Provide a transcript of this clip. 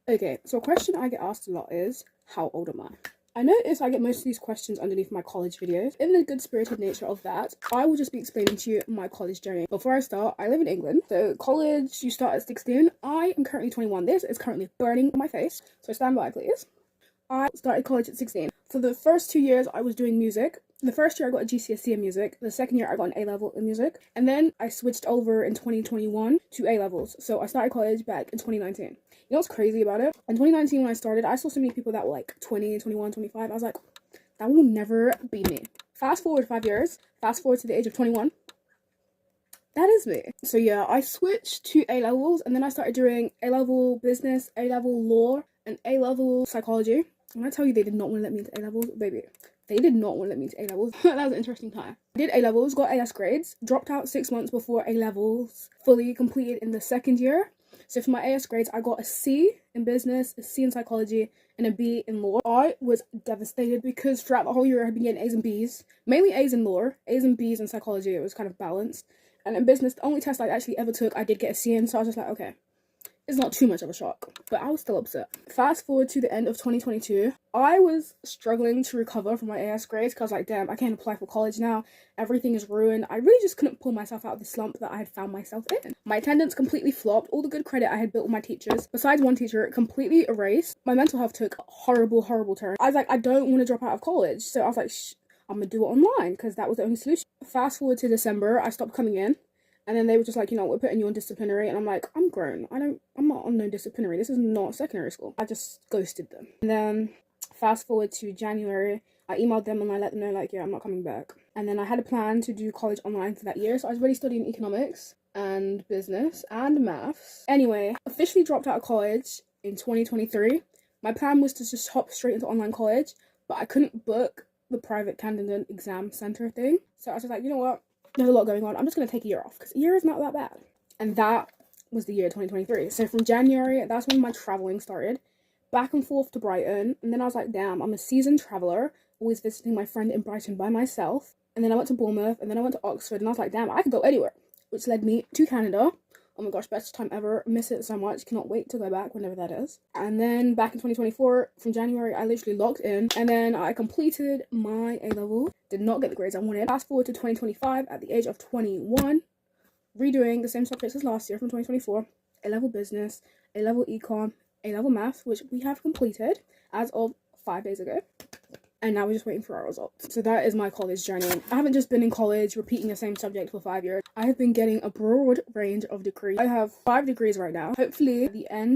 Okay, so a question I get asked a lot is, how old am I? I notice I get most of these questions underneath my college videos. In the good spirited nature of that, I will just be explaining to you my college journey. Before I start, I live in England, so college you start at 16. I am currently 21. This is currently burning in my face, so stand by please. I started college at 16. For the first 2 years, I was doing music. The first year, I got a GCSE in music. The second year, I got an A level in music. And then I switched over in 2021 to A levels. So I started college back in 2019. You know what's crazy about it? In 2019, when I started, I saw so many people that were like 20, 21, 25. I was like, that will never be me. Fast forward 5 years, fast forward to the age of 21. That is me. So yeah, I switched to A levels and then I started doing A level business, A level law, and A level psychology. When I tell you they did not want to let me into A levels, baby, they did not want to let me into A levels. That was an interesting time. I did A levels, got AS grades, dropped out 6 months before A levels fully completed in the second year. So for my AS grades, I got a C in business, a C in psychology, and a B in law. I was devastated because throughout the whole year I had been getting A's and B's, mainly A's in law, A's and B's in psychology. It was kind of balanced. And in business, the only test I actually ever took, I did get a C in, so I was just like, okay, it's not too much of a shock, but I was still upset. Fast forward to the end of 2022, I was struggling to recover from my AS grades because I was like, damn, I can't apply for college now. Everything is ruined. I really just couldn't pull myself out of the slump that I had found myself in. My attendance completely flopped. All the good credit I had built with my teachers, besides one teacher, completely erased. My mental health took a horrible, horrible turn. I was like, I don't want to drop out of college. So I was like, I'm gonna do it online because that was the only solution. Fast forward to December, I stopped coming in. And then they were just like, we're putting you on disciplinary. And I'm like, I'm grown. I'm not on no disciplinary. This is not secondary school. I just ghosted them. And then fast forward to January, I emailed them and I let them know, like, yeah, I'm not coming back. And then I had a plan to do college online for that year. So I was already studying economics and business and maths. Anyway, officially dropped out of college in 2023. My plan was to just hop straight into online college, but I couldn't book the private candidate exam center thing. So I was just like, you know what? There's a lot going on. I'm just going to take a year off because a year is not that bad. And that was the year 2023. So from January, that's when my traveling started. Back and forth to Brighton. And then I was like, damn, I'm a seasoned traveler, always visiting my friend in Brighton by myself. And then I went to Bournemouth and then I went to Oxford and I was like, damn, I could go anywhere. Which led me to Canada. Oh my gosh, best time ever. Miss it so much. Cannot wait to go back whenever that is. And then back in 2024, from January, I literally logged in. And then I completed my A level. Did not get the grades I wanted. Fast forward to 2025 at the age of 21. Redoing the same subjects as last year from 2024. A level business, A level econ, A level math, which we have completed as of 5 days ago. And now we're just waiting for our results. So that is my college journey. I haven't just been in college repeating the same subject for 5 years. I have been getting a broad range of degrees. I have 5 degrees right now. Hopefully at the end